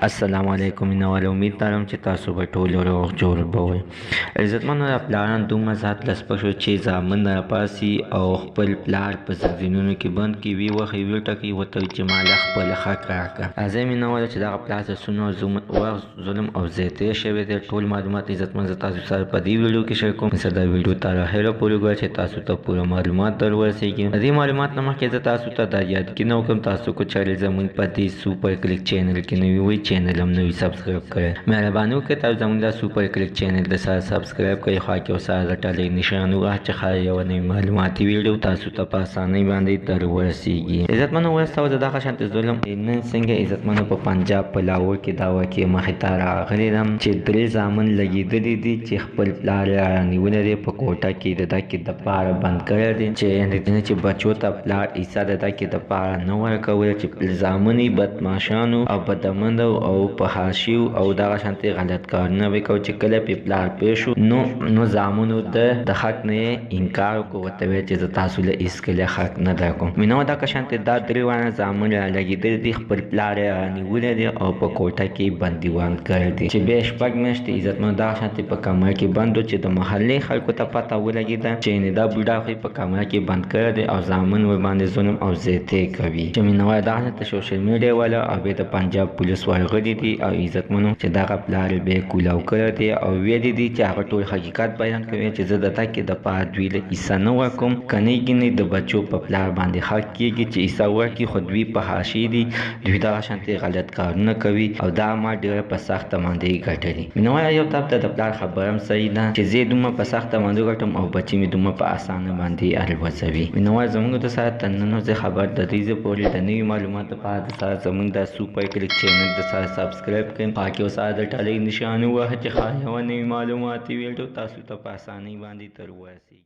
السلام علیکم مینوال امید لرم چې تاسو به ټول روغ جوړ به وئ. عزتمنو پلاران دومره ذات لسپه شو چې زامن راپاسي او خپل پلار په زندانونو کې بند کړي وي وخت یې وټکوي ورته وایي چې ماله خپل حق راکړه. راځئ مینوالو چې دغه پلار ته څومره ظلم او زیاتی شوی دی ټول معلومات عزتمن زه تاسو سره په دې ویډیو کې شیر کوم. زه دا ویډیو تر اخره پورې ګورئ چې تاسو ته پوره معلومات در ورسیږي. د دې معلومات نه مخکې زه تاسو ته دا یادګي وکړم تاسو کو چارې زموږ په دې سوپر کلیک چینل کې نوي وئ چینل هم نوي سبسکرایب کړئ. مهرباني وکړئ تاسو زموږ د سوپر کلیک چینل د سره سبسکرایب کړئ خوا کې ورسره د ټلۍ نشان ووهه چې ښایي یوه نوې معلوماتي ویډیو تاسو ته په اسانۍ باندې در ورسیږي. عزتمنو وروسته د دغه شانتې ظلم نن څنګه عزتمنو په پنجاب په لاهور کې دا واقعه مخې ته راغلې ده چې 3 زامن لګېدلي دي چې خپل پلار یې رانیولی دی په کوټه کې د ده کې دپاره بند کړی دی چې بچو ته پلار عیسی د ده کې دپاره نه ورکولی چې زامن یې بدماشانو او بدمندو او په حاشیو او دغه شانتې غلط کارونه به کوي چې کله پې پلار پېښ شو نو زامنو د حق نه یې انکار وکړو ورته ویل چې زه تاسو له هېڅکله حق نه درکوم. مینه دغه شانتې دا 3 وانه زامن رالګېدلي دي خپل پلار یې رانیولی دی او په کوټه کې بندیوان کړی دی چې بیا 6 میاشتې عزتمنو دغه شانتې په کمره کې بند و چې د محلې خلکو ته پته ولګېده چې یعنې دا بوډا خو په کمره کې بند کړی دی او زامن ورباندې ظلم او زیاتی کوي چې مینه دغه شانتې سوشل میډیا والا او بیا د پنجاب پولیس ورغلي دي او عزتمنو چې دغه پلار یې بیا کولاو کړی دی او ویلي دي چې هغه ټول حقیقت بیان کوي چې زه د ده کې دپاره دوی له عیسی نه ورکوم که نه کېږي د بچو په پلار باندې حق کېږي چې عیسی ورکړي خو دوی په حاشیې دي دوی دغه شانتې غلط کارونه کوي او دا ما ډېره په سخته باندې ګټلي. مینوال یو طرف ته د پلار خبره هم صحیح ده چې زه یې دومره په سخته باندې ګټم او بچي مې دومره په اسانه باندې الوځوي. مینوال زموږ د سره تر نن زه خبر د دې ځای پورې د نوي معلوماتو لپاره د سره زموږ د سوپر کلیک چینل د سره سبسکرایب کړئ خوا کې ورسره د ټلۍ نښان ووهه چې ښایي یوه نوې معلوماتي ویډیو تاسو ته په اسانۍ باندې در ورسیږي.